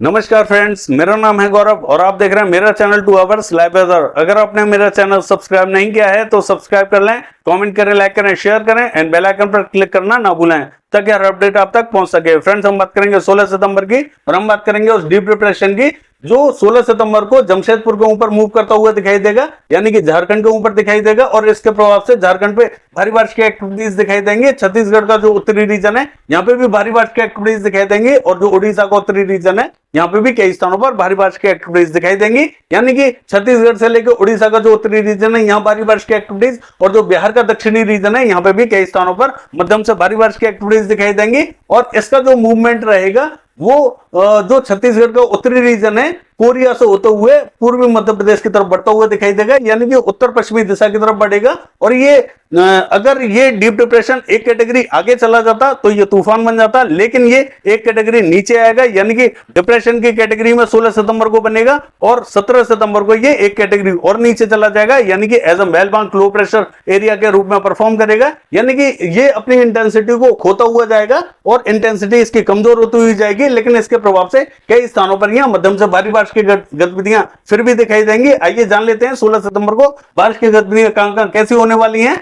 नमस्कार फ्रेंड्स, मेरा नाम है गौरव और आप देख रहे हैं मेरा चैनल 2 आवर्स लाइव वेदर। अगर आपने मेरा चैनल सब्सक्राइब नहीं किया है तो सब्सक्राइब कर लें, कमेंट करें, लाइक करें, शेयर करें एंड बेल आइकन पर क्लिक करना ना भूलें ताकि हर अपडेट आप तक पहुंच सके। फ्रेंड्स, हम बात करेंगे 16 सितंबर की और हम बात करेंगे उस डीप डिप्रेशन की जो 16 सितंबर को जमशेदपुर के ऊपर मूव करता हुआ दिखाई देगा, यानी कि झारखंड के ऊपर दिखाई देगा और इसके प्रभाव से झारखंड पे भारी बारिश की एक्टिविटीज दिखाई देंगे। छत्तीसगढ़ का जो उत्तरी रीजन है यहाँ पे भी भारी बारिश की एक्टिविटीज दिखाई देंगे और जो उड़ीसा का उत्तरी रीजन है यहाँ पे भी कई स्थानों पर भारी बारिश की एक्टिविटीज दिखाई देंगी। यानी कि छत्तीसगढ़ से लेकर उड़ीसा का जो उत्तरी रीजन है यहाँ भारी बारिश की एक्टिविटीज और जो बिहार का दक्षिणी रीजन है यहाँ पे भी कई स्थानों पर मध्यम से भारी बारिश की एक्टिविटीज दिखाई देंगी। और इसका जो मूवमेंट रहेगा वो जो छत्तीसगढ़ का उत्तरी रीजन है कोरिया से होते हुए पूर्वी मध्य प्रदेश की तरफ बढ़ता हुआ दिखाई देगा, यानी कि उत्तर पश्चिमी दिशा की तरफ बढ़ेगा। और ये अगर ये डीप डिप्रेशन एक कैटेगरी आगे चला जाता तो ये तूफान बन जाता, लेकिन ये एक कैटेगरी नीचे आएगा, यानी कि डिप्रेशन की कैटेगरी में 16 सितंबर को बनेगा और 17 सितंबर को ये एक कैटेगरी और नीचे चला जाएगा, यानी कि as a male bound low pressure area के रूप में परफॉर्म करेगा। यानी कि ये अपनी इंटेंसिटी को खोता हुआ जाएगा और इंटेंसिटी इसकी कमजोर होती हुई जाएगी, लेकिन इसके प्रभाव से कई स्थानों पर यहां मध्यम से भारी बारिश की गतिविधियां फिर भी दिखाई देंगी। आइए जान लेते हैं 16 सितंबर को बारिश की गतिविधियां कहां कैसी होने वाली हैं।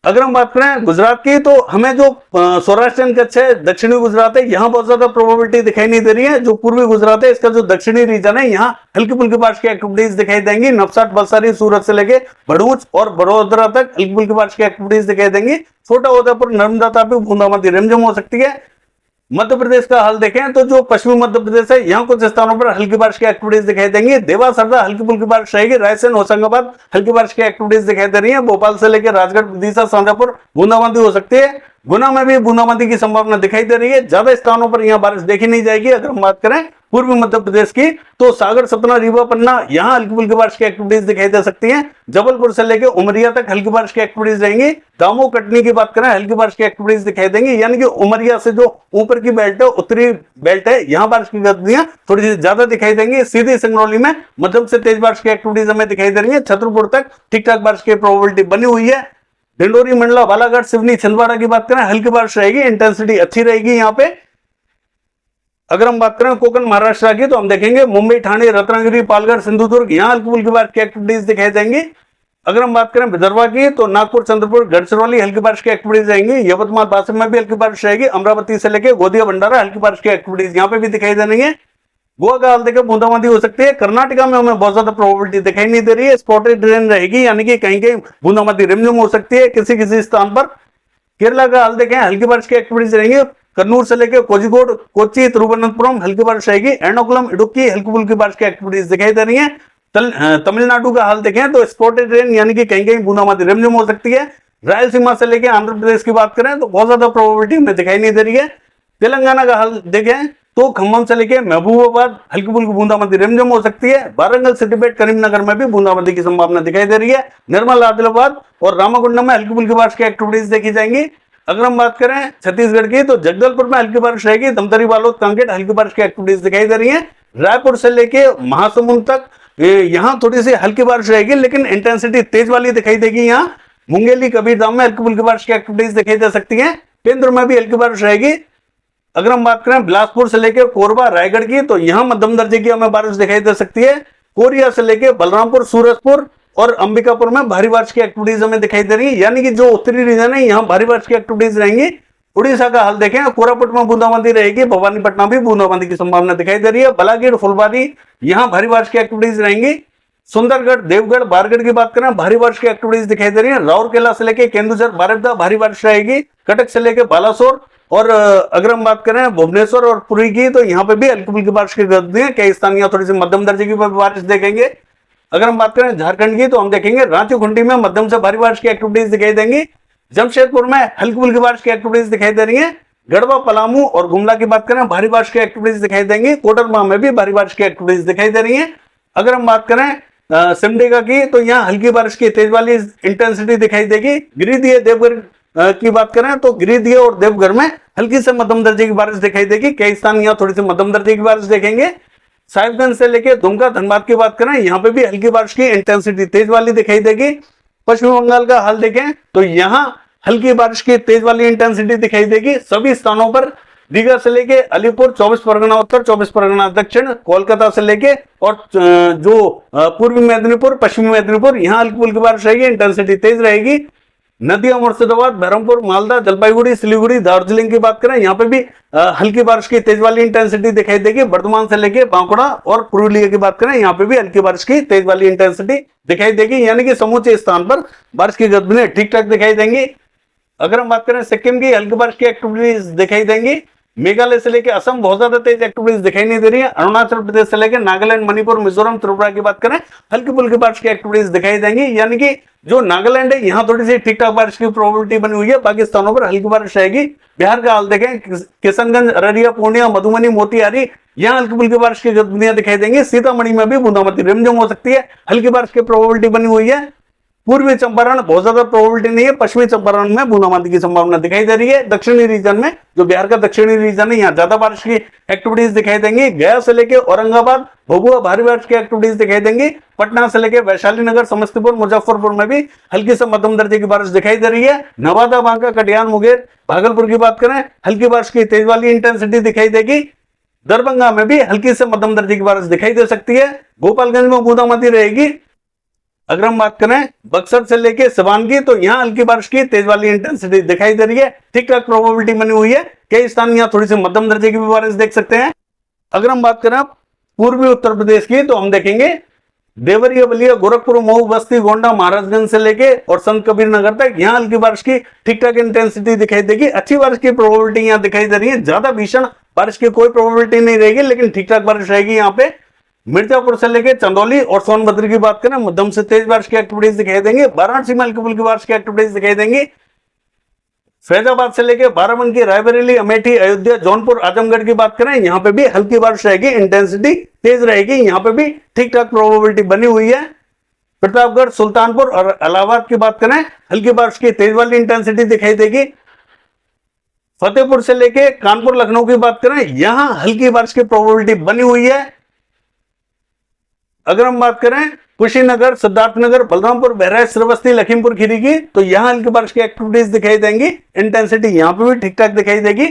अगर हम बात करें गुजरात की तो हमें जो सौराष्ट्र कच्छ है, दक्षिणी गुजरात है, यहां बहुत ज्यादा प्रोबेबिलिटी दिखाई नहीं दे रही है। जो पूर्वी गुजरात है इसका जो दक्षिणी रीजन है यहाँ हल्की फुल्की बारिश की एक्टिविटीज दिखाई देंगी। नवसारी, वलसाड़ी, सूरत से लेके भरूच और बड़ोदरा तक हल्की फुल्की बारिश की एक्टिविटीज दिखाई देंगी। छोटा उदयपुर, नर्मदा तापी, बूंदाबांदी, रिमझिम हो सकती है। मध्य प्रदेश का हाल देखें तो जो पश्चिमी मध्य प्रदेश है यहाँ कुछ स्थानों पर हल्की बारिश की एक्टिविटीज दिखाई देंगी। देवास, हरदा हल्की फुल्की बारिश रहेगी। रायसेन, होशंगाबाद हल्की बारिश की एक्टिविटीज दिखाई दे रही है। भोपाल से लेकर राजगढ़, विदिशा, शाजापुर बूंदाबांदी हो सकती है। गुना में भी बूंदाबांदी की संभावना दिखाई दे रही है। ज्यादा स्थानों पर यहाँ बारिश देखी नहीं जाएगी। अगर हम बात करें पूर्वी मध्य प्रदेश की तो सागर, सतना, रीवा, पन्ना यहाँ हल्की फुल्की बारिश की एक्टिविटीज दिखाई दे सकती हैं। जबलपुर से लेकर उमरिया तक हल्की बारिश की एक्टिविटीज रहेंगी। दामोह, कटनी की बात करें हल्की बारिश की एक्टिविटीज दिखाई देंगी, यानी कि उमरिया से जो ऊपर की बेल्ट है, उत्तरी बेल्ट है, यहाँ बारिश की गतिविधियां थोड़ी सी ज्यादा दिखाई देंगी। सीधी सिंगरौली में मध्यम से तेज बारिश की एक्टिविटीज हमें दिखाई दे रही है। छतरपुर तक ठीक ठाक बारिश की प्रोबेबिलिटी बनी हुई है। डिंडोरी, मंडला, बालाघाट, सिवनी, छिंदवाड़ा की बात करें हल्की बारिश रहेगी, इंटेंसिटी अच्छी रहेगी यहाँ पे। अगर हम बात करें कोकण महाराष्ट्र की तो हम देखेंगे मुंबई, ठाणे, रत्नागिरी, पालघर, सिंधुदुर्ग यहाँ हल्की फुल्की बारिश की एक्टिविटीज दिखाई देंगी। अगर हम बात करें विदर्भ की तो नागपुर, चंद्रपुर, गढ़चिरौली हल्की बारिश की एक्टिविटीज रहेंगी। यवतमाल, बासिम में भी हल्की बारिश रहेगी। अमरावती से लेकर गोदिया, भंडारा हल्की बारिश की एक्टिविटीज यहाँ पे भी दिखाई देंगे। गोवा का हाल देखिए बूंदाबांदी हो सकती है। कर्नाटका में हमें बहुत ज्यादा प्रोबेबिलिटी दिखाई नहीं दे रही है। स्पॉटेड रेन रहेगी, यानी कि कहीं कहीं बूंदाबांदी रिमझिम हो सकती है किसी किसी स्थान पर। केरला का हाल देखें हल्की बारिश की एक्टिविटीज रहेंगी। कन्नूर से लेकर कोझिकोड, कोच्चि, तिरुवनंतपुरम हल्की बारिश रहेगी। एर्नाकुलम, इडुक्की हल्की फुल्की बारिश की एक्टिविटीज दिखाई दे रही है। तमिलनाडु का हाल देखें तो स्पॉटेड रेन, यानी कि कहीं कहीं बूंदाबांदी रिमझिम हो सकती है। रायलसीमा से लेकर आंध्र प्रदेश की बात करें तो बहुत ज्यादा प्रोबेबिलिटी हमें दिखाई नहीं दे रही है। तेलंगाना का हाल देखें तो खम्मम से लेकर महबूबाबाद हल्की फुल्की बूंदाबांदी रिमझिम हो सकती है। वारंगल, सिद्दीपेट, करीमनगर में भी बूंदाबांदी की संभावना दिखाई दे रही है। निर्मल, आदिलाबाद और रामागुंडम में हल्की फुल्की बारिश की एक्टिविटीज देखी जाएंगी। अगर हम बात करें छत्तीसगढ़ की तो जगदलपुर में हल्की बारिश रहेगी। धमतरी, बालोद, कांकेर हल्की बारिश की एक्टिविटीज दिखाई दे रही है। रायपुर से लेके महासमुंद तक यहाँ थोड़ी सी हल्की बारिश रहेगी, लेकिन इंटेंसिटी तेज वाली दिखाई देगी। यहाँ मुंगेली, कबीरधाम में हल्की फुल्की बारिश की एक्टिविटीज दिखाई दे सकती है। केंद्र में भी हल्की बारिश रहेगी। अगर हम बात करें बिलासपुर से लेकर कोरबा, रायगढ़ की तो यहाँ मध्यम दर्जे की हमें बारिश दिखाई दे सकती है। कोरिया से लेकर बलरामपुर, सूरजपुर और अंबिकापुर में भारी बारिश की एक्टिविटीज हमें दिखाई दे रही है, यानी कि जो उत्तरी रीजन है यहाँ भारी बारिश की एक्टिविटीज रहेंगी। उड़ीसा का हाल देखें कोरापुट में बूंदाबांदी रहेगी। भवानीपटना भी बूंदाबांदी की संभावना दिखाई दे रही है। बलागीर, फुलबारी यहाँ भारी बारिश की एक्टिविटीज रहेंगी। सुंदरगढ़, देवगढ़, बारगढ़ की बात करें भारी बारिश की एक्टिविटीज दिखाई दे रही है। राउरकेला से लेकर केंदुझर, बारिपदा भारी बारिश रहेगी। कटक से लेकर बालासोर और अगर हम बात करें भुवनेश्वर और पुरी की तो यहाँ पे भी हल्की फुल्की बारिश की गतिविधियां, कई स्थान यहाँ थोड़ी सी मध्यम दर्जे की बारिश देखेंगे। अगर हम बात करें झारखंड की तो हम देखेंगे रांची, खुंटी में मध्यम से भारी बारिश की एक्टिविटीज दिखाई देंगी। जमशेदपुर में हल्की फुल्की बारिश की एक्टिविटीज दिखाई दे रही है। गढ़वा, पलामू और गुमला की बात करें भारी बारिश की एक्टिविटीज दिखाई देंगी। कोडरमा में भी भारी बारिश की एक्टिविटीज दिखाई दे रही है। अगर हम बात करें सिमडेगा की तो यहाँ हल्की बारिश की तेज वाली इंटेंसिटी दिखाई देगी। गिरिडीह, देवघर की बात करें तो गिरिडीह और देवघर में हल्की से मध्यम दर्जे की बारिश दिखाई देगी। कई स्थान यहाँ थोड़ी सी मध्यम दर्जे की बारिश देखेंगे। साहिबगंज से लेकर दुमका, धनबाद की बात करें यहाँ पे भी हल्की बारिश की इंटेंसिटी तेज वाली दिखाई देगी। पश्चिम बंगाल का हाल देखें तो यहाँ हल्की बारिश की तेज वाली इंटेंसिटी दिखाई देगी। सभी स्थानों पर रीगा से लेके अलीपुर 24 परगना उत्तर, 24 परगना दक्षिण, कोलकाता से लेके और जो पूर्वी मेदिनीपुर, पश्चिमी मेदिनीपुर, यहाँ हल्की फुल्की बारिश रहेगी, इंटेंसिटी तेज रहेगी। नदिया, मुर्शिदाबाद, बहरमपुर, मालदा, जलपाईगुड़ी, सिलीगुड़ी, दार्जिलिंग की बात करें, यहाँ पे भी हल्की बारिश की तेज वाली इंटेंसिटी दिखाई देगी। वर्धमान से लेके बांकुड़ा और पुरुलिया की बात करें, यहाँ पे भी हल्की बारिश की तेज वाली इंटेंसिटी दिखाई देगी, यानी कि समूचे स्थान पर बारिश की गतिविधियां ठीक ठाक दिखाई देंगी। अगर हम बात करें सिक्किम की, हल्की बारिश की एक्टिविटीज दिखाई देंगी। मेघालय से लेकर असम बहुत ज्यादा तेज एक्टिविटीज दिखाई नहीं दे रही है। अरुणाचल प्रदेश से लेकर नागालैंड, मणिपुर, मिजोरम, त्रिपुरा की बात करें, हल्की फुल्की बारिश की एक्टिविटीज दिखाई देंगी, यानी कि जो नागालैंड है यहाँ थोड़ी सी ठीक ठाक बारिश की प्रोबेबिलिटी बनी हुई है, बाकी स्थानों पर हल्की बारिश रहेगी। बिहार का हाल देखें, किशनगंज, अररिया, पूर्णिया, मधुबनी, मोतिहारी, यहाँ हल्की फुल्की बारिश की गतिविधियां दिखाई देंगी। सीतामढ़ी में भी बूंदाबांदी रिमझिम हो सकती है, हल्की बारिश की प्रोबेबिलिटी बनी हुई है। पूर्वी चंपारण बहुत ज्यादा प्रोबेबिलिटी नहीं है, पश्चिमी चंपारण में बूंदाबांदी की संभावना दिखाई दे रही है। दक्षिणी रीजन में, जो बिहार का दक्षिणी रीजन है, यहाँ ज्यादा बारिश की एक्टिविटीज दिखाई देंगी। गया से लेकर औरंगाबाद, भभुआ भारी बारिश की एक्टिविटीज दिखाई देंगी। पटना से लेकर वैशाली नगर, समस्तीपुर, मुजफ्फरपुर में भी हल्की से मध्यम दर्जे की बारिश दिखाई दे रही है। नवादा, बांका, कटिहार, मुंगेर, भागलपुर की बात करें, हल्की बारिश की तेज वाली इंटेंसिटी दिखाई देगी। दरभंगा में भी हल्की से मध्यम दर्जे की बारिश दिखाई दे सकती है। गोपालगंज में बूंदाबांदी रहेगी। अगर हम बात करें बक्सर से लेके सिवान की, तो यहाँ हल्की बारिश की तेज वाली इंटेंसिटी दिखाई दे रही है, ठीक ठाक प्रोबेबिलिटी बनी हुई है। कई स्थान यहाँ थोड़ी सी मध्यम दर्जे की भी बारिश देख सकते हैं। अगर हम बात करें पूर्वी उत्तर प्रदेश की, तो हम देखेंगे देवरिया, बलिया, गोरखपुर, मऊ, बस्ती, गोंडा, महाराजगंज से लेके और संत कबीर नगर तक यहाँ हल्की बारिश की ठीक ठाक इंटेंसिटी दिखाई देगी। अच्छी बारिश की प्रोबेबिलिटी यहाँ दिखाई दे रही है। ज्यादा भीषण बारिश की कोई प्रोबेबिलिटी नहीं रहेगी, लेकिन ठीक ठाक बारिश रहेगी यहाँ पे। मिर्जापुर से लेके चंदौली और सोनभद्र की बात करें, मध्यम से तेज बारिश की एक्टिविटीज दिखाई देंगे। वाराणसी में हल्की फुल्की बारिश की एक्टिविटीज दिखाई देंगी। फैजाबाद से लेके बाराबंकी, रायबरेली, अमेठी, अयोध्या, जौनपुर, आजमगढ़ की बात करें, यहाँ पे भी हल्की बारिश रहेगी, इंटेंसिटी तेज रहेगी, यहाँ पे भी ठीक ठाक प्रोबेबिलिटी बनी हुई है। प्रतापगढ़, सुल्तानपुर और इलाहाबाद की बात करें, हल्की बारिश की तेज वाली इंटेंसिटी दिखाई देगी। फतेहपुर से लेके कानपुर, लखनऊ की बात करें, यहां हल्की बारिश की प्रोबेबिलिटी बनी हुई है। अगर हम बात करें कुशीनगर, सिद्धार्थनगर, बलरामपुर, बहराइच, श्रावस्ती, लखीमपुर खीरी की, तो यहां हल्की बारिश की एक्टिविटीज दिखाई देंगी, इंटेंसिटी यहां पे भी ठीक ठाक दिखाई देगी।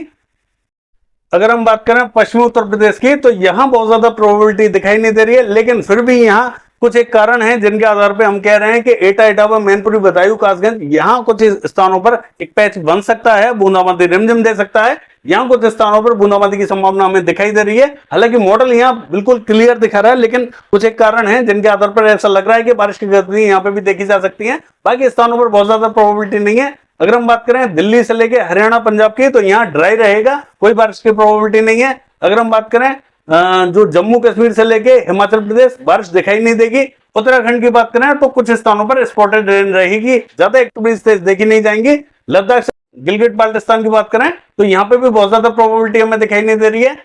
अगर हम बात करें पश्चिमी उत्तर प्रदेश की, तो यहां बहुत ज्यादा प्रोबेबिलिटी दिखाई नहीं दे रही है, लेकिन फिर भी यहां कुछ एक कारण है जिनके आधार पर हम कह रहे हैं कि एटा, इटावा, मैनपुरी, बदायूं, कासगंज, यहाँ कुछ स्थानों पर एक पैच बन सकता है, बूंदाबांदी रिमझिम दे सकता है। यहाँ कुछ स्थानों पर बूंदाबांदी की संभावना हमें दिखाई दे रही है। हालांकि मॉडल यहाँ बिल्कुल क्लियर दिखा रहा है, लेकिन कुछ एक कारण है जिनके आधार पर ऐसा लग रहा है कि बारिश की गतिविधि यहाँ पे भी देखी जा सकती है। बाकी स्थानों पर बहुत ज्यादा प्रोबेबिलिटी नहीं है। अगर हम बात करें दिल्ली से लेके हरियाणा, पंजाब की, तो यहाँ ड्राई रहेगा, कोई बारिश की प्रोबेबिलिटी नहीं है। अगर हम बात करें जो जम्मू कश्मीर से लेके हिमाचल प्रदेश, बारिश दिखाई नहीं देगी। उत्तराखंड की बात करें तो कुछ स्थानों पर स्पॉटेड रेन रहेगी, ज्यादा एक्टिविटीज देखी नहीं जाएंगी। लद्दाख से गिलगिट बाल्टिस्तान की बात करें तो यहाँ पे भी बहुत ज्यादा प्रोबेबिलिटी हमें दिखाई नहीं दे रही है।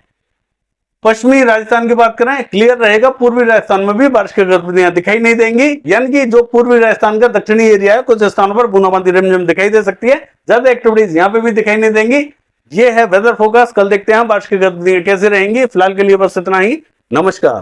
पश्चिमी राजस्थान की बात करें क्लियर रहेगा, पूर्वी राजस्थान में भी बारिश की गतिविधियां दिखाई नहीं देंगी, यानी कि जो पूर्वी राजस्थान का दक्षिणी एरिया है, कुछ स्थानों पर बूंदाबांदी रिमझिम दिखाई दे सकती है, ज्यादा एक्टिविटीज यहाँ पे भी दिखाई नहीं देंगी। ये है वेदर फोरकास्ट। कल देखते हैं बारिश की गतिविधियां कैसे रहेंगी। फिलहाल के लिए बस इतना ही। नमस्कार।